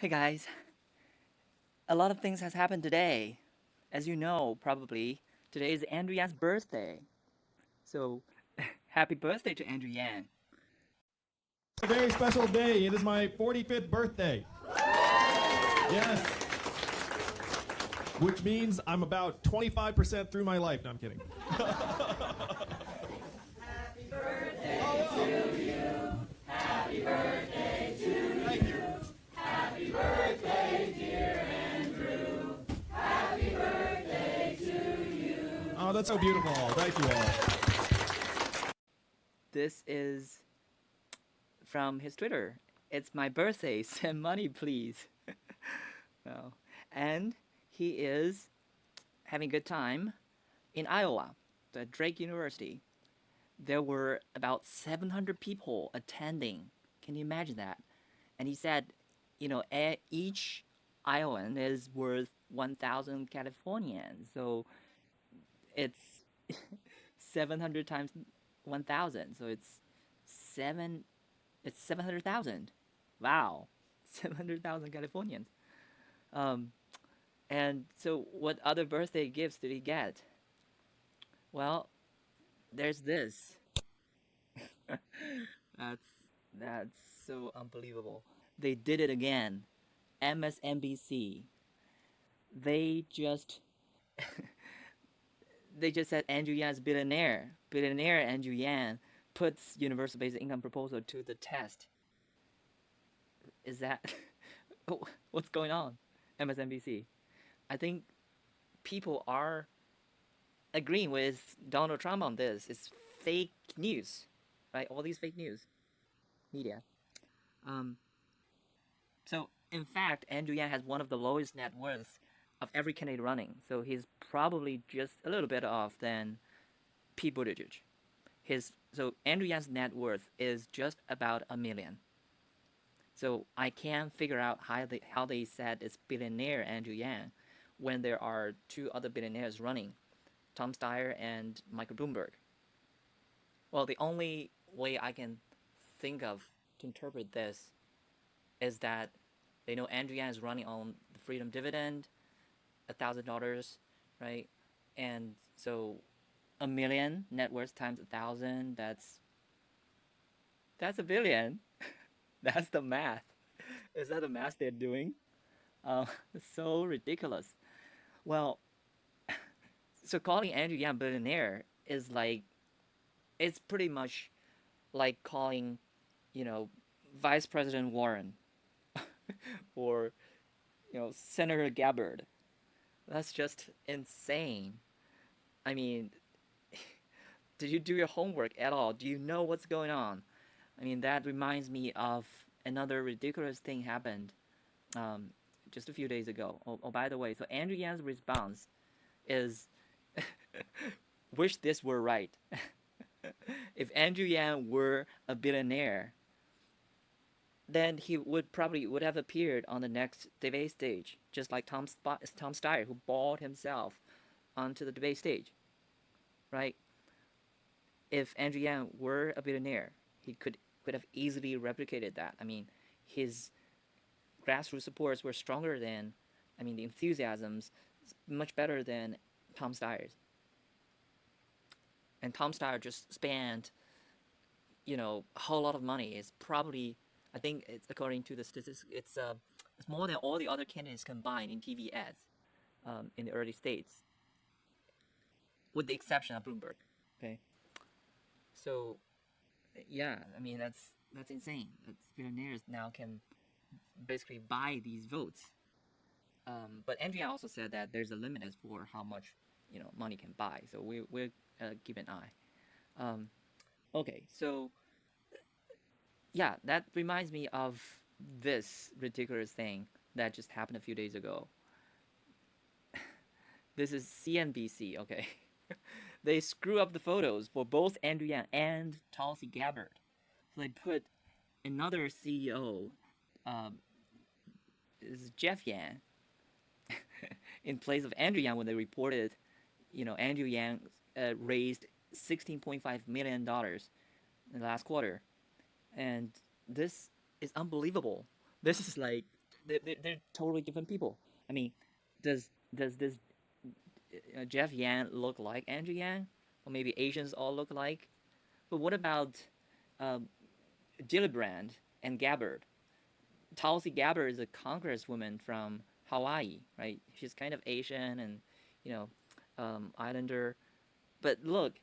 Hey guys, a lot of things has happened today. As you know, probably today is Andrew Yan's birthday. So, happy birthday to Andrew Yan. A very special day. It is my 45th birthday. Yes. Which means I'm about 25% through my life. No, I'm kidding. Thank you. Oh, that's so beautiful. Thank you all. This is from his Twitter. It's my birthday. Send money, please. No. And he is having a good time in Iowa, the Drake University. There were about 700 people attending. Can you imagine that? And he said, each Iowan is worth 1,000 Californians. So it's 700 times 1,000. So seven. It's 700,000. Wow, 700,000 Californians. Um, and so what other birthday gifts did he get? Well, there's this. That's that's so unbelievable. They did it again. MSNBC. They just they just said Andrew Yan's billionaire. Billionaire Andrew Yan puts universal basic income proposal to the test. Is that what's going on? MSNBC. I think people are agreeing with Donald Trump on this. It's fake news, right? All these fake news media. Um, so in fact, Andrew Yang has one of the lowest net worths of every candidate running. So he's probably just a little bit off than Pete Buttigieg. So Andrew Yang's net worth is just about a million. So I can't figure out how they said it's billionaire Andrew Yang when there are two other billionaires running, Tom Steyer and Michael Bloomberg. Well, the only way I can think of to interpret this is that they know Andrew Yang is running on the freedom dividend, $1,000, right? And so a million net worth times 1,000, that's a billion. That's the math. Is that the math they're doing? It's so ridiculous. Well, so calling Andrew Yang billionaire is like it's pretty much like calling, you know, Vice President Warren or Senator Gabbard. That's just insane. I mean, did you do your homework at all? Do you know what's going on? I mean, that reminds me of another ridiculous thing happened um, just a few days ago. Oh, by the way, so Andrew Yang's response is, "Wish this were right." If Andrew Yang were a billionaire, then he would have appeared on the next debate stage, just like Tom Steyer, who bought himself onto the debate stage, right? If Andrew Yang were a billionaire, he could have easily replicated that. I mean, his grassroots supports were stronger than, I mean, the enthusiasms much better than Tom Steyer's. And Tom Steyer just spent, a whole lot of money. It's probably, I think it's according to the statistics, it's more than all the other candidates combined in TV ads in the early states, with the exception of Bloomberg. Okay, so yeah, I mean that's insane. That billionaires now can basically buy these votes. But Andrea also said that there's a limit as for how much money can buy. So we'll keep an eye. Um, okay, so yeah, that reminds me of this ridiculous thing that just happened a few days ago. This is CNBC, okay? They screw up the photos for both Andrew Yang and Tulsi Gabbard. So they put another CEO, um, is Jeff Yang, in place of Andrew Yang when they reported, Andrew Yang raised $16.5 million in the last quarter. And this is unbelievable. This is like they're totally different people. I mean, does this Jeff Yan look like Andrew Yang? Or maybe Asians all look like? But what about um, Gillibrand and Gabbard? Tulsi Gabbard is a congresswoman from Hawaii, right? She's kind of Asian and, you know, islander. But look,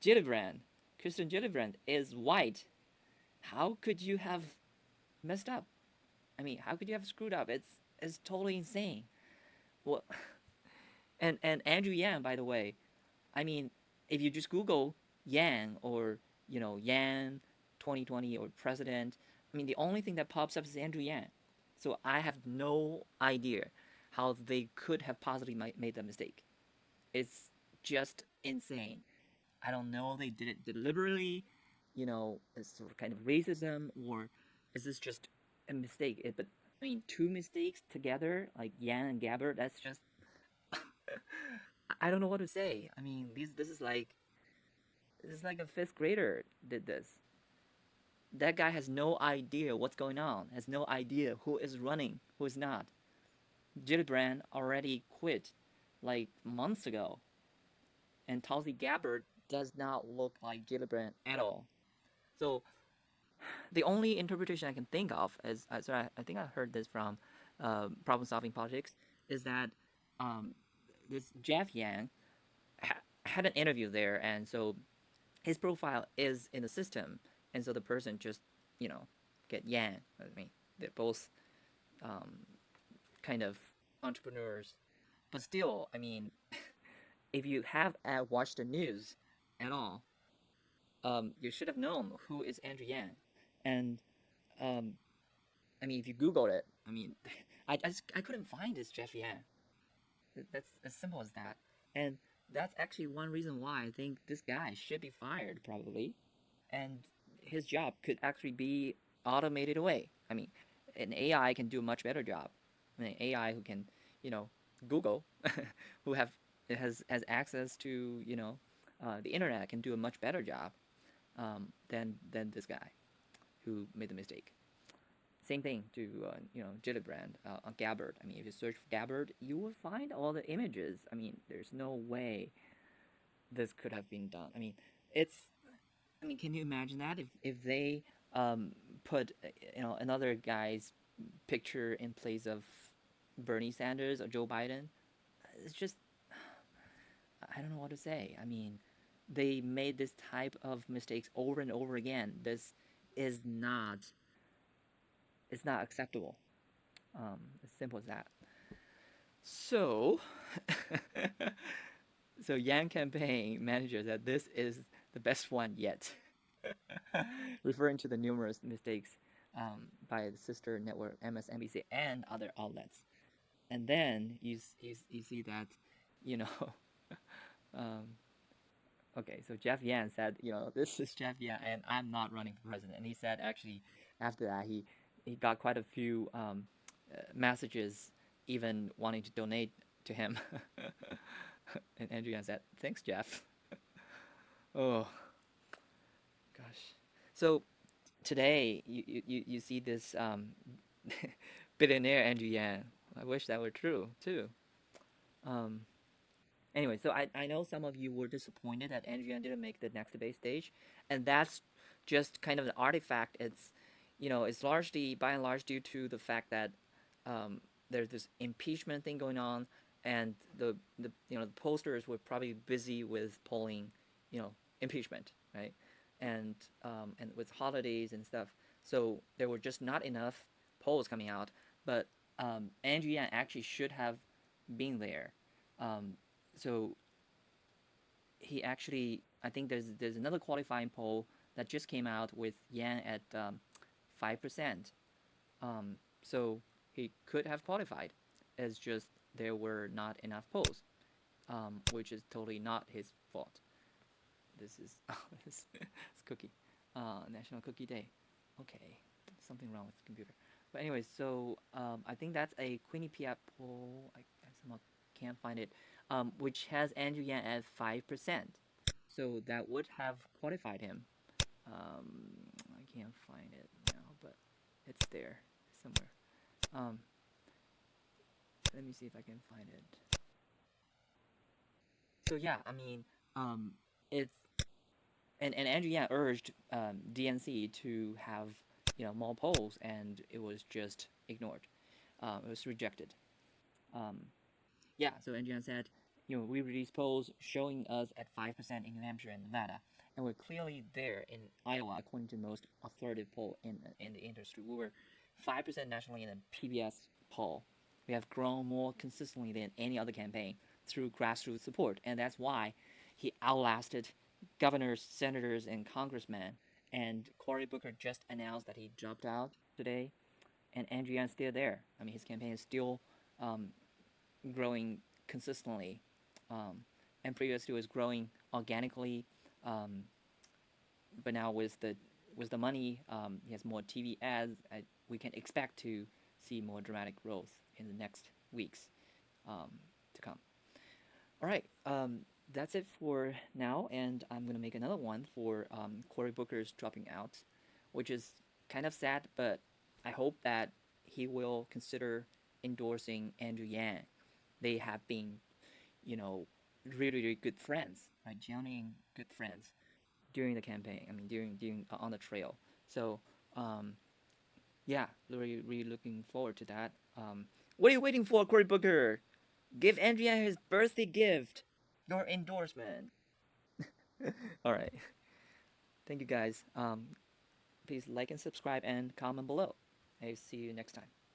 Gillibrand, Christian Gillibrand is white. How could you have messed up? I mean, how could you have screwed up? It's totally insane. Well, and Andrew Yang, by the way, I mean, if you just Google Yang or Yang 2020 or president, I mean, the only thing that pops up is Andrew Yang. So I have no idea how they could have possibly made that mistake. It's just insane. I don't know they did it deliberately, it's sort of kind of racism, or is this just a mistake? But I mean, two mistakes together, like Yan and Gabbard, that's just I don't know what to say. I mean, this is like a fifth grader did this. That guy has no idea what's going on, has no idea who is running, who is not. Gillibrand already quit like months ago, and Tulsi Gabbard does not look like Gillibrand at all. So the only interpretation I can think of is, I think I heard this from Problem Solving Politics, is that um, this Jeff Yang had an interview there, and so his profile is in the system, and so the person just get Yang. I mean, they're both um, kind of entrepreneurs, but still, I mean, if you have watched the news at all, you should have known who is Andrew Yang, and um, I mean, if you Google it, I mean, I couldn't find this Jeff Yang. That's as simple as that, and that's actually one reason why I think this guy should be fired probably, and his job could actually be automated away. I mean, an AI can do a much better job. I mean, AI who can, you know, Google, who has access to the internet can do a much better job than this guy who made the mistake. Same thing to Gillibrand on Gabbard. I mean, if you search for Gabbard, you will find all the images. I mean, there's no way this could have been done. I mean, it's. I mean, can you imagine that if they put another guy's picture in place of Bernie Sanders or Joe Biden? It's just I don't know what to say. I mean, they made this type of mistakes over and over again. This is not it's not acceptable. As simple as that. So, so Yang campaign manager said this is the best one yet, referring to the numerous mistakes by the sister network MSNBC and other outlets. And then you see that, you know, um, okay, so Jeff Yan said, this is Jeff Yan, and I'm not running for president. And he said actually after that he got quite a few messages, even wanting to donate to him. And Andrew Yang said, "Thanks, Jeff." Oh gosh. So today you see this billionaire Andrew Yang. I wish that were true too. Um, anyway, so I know some of you were disappointed that Andrew Yang didn't make the next debate stage, and that's just kind of an artifact. It's largely by and large due to the fact that there's this impeachment thing going on, and the pollsters were probably busy with polling, impeachment, right? And with holidays and stuff, so there were just not enough polls coming out. But Andrew Yang actually should have been there. So he actually, I think there's another qualifying poll that just came out with Yang at 5%. So he could have qualified. It's just there were not enough polls, which is totally not his fault. This is it's cookie, National Cookie Day. Okay, something wrong with the computer. But anyway, so I think that's a Quinnipiac poll. I somehow can't find it, which has Andrew Yang at 5%. So that would have qualified him. I can't find it now, but it's there somewhere. Um, let me see if I can find it. So yeah, I mean, it's and Andrew Yang urged DNC to have more polls, and it was just ignored. It was rejected. Um, yeah, so Andrew Yang said, we released polls showing us at 5% in New Hampshire and Nevada, and we're clearly there in Iowa, according to the most authoritative poll in the industry. We were 5% nationally in a PBS poll. We have grown more consistently than any other campaign through grassroots support, and that's why he outlasted governors, senators, and congressmen. And Cory Booker just announced that he dropped out today, and Andrew Yang's still there. I mean, his campaign is still um, growing consistently, um, and previously was growing organically, um, but now with the money, he has more TV ads. We can expect to see more dramatic growth in the next weeks um, to come. All right, that's it for now, and I'm gonna make another one for Cory Booker's dropping out, which is kind of sad, but I hope that he will consider endorsing Andrew Yang. They have been, you know, really, really good friends, right? Genuine good friends during the campaign. I mean, during on the trail. So, um, yeah, really, really looking forward to that. What are you waiting for, Cory Booker? Give Andrew Yang his birthday gift, your endorsement. All right. Thank you guys. Please like and subscribe and comment below. I see you next time.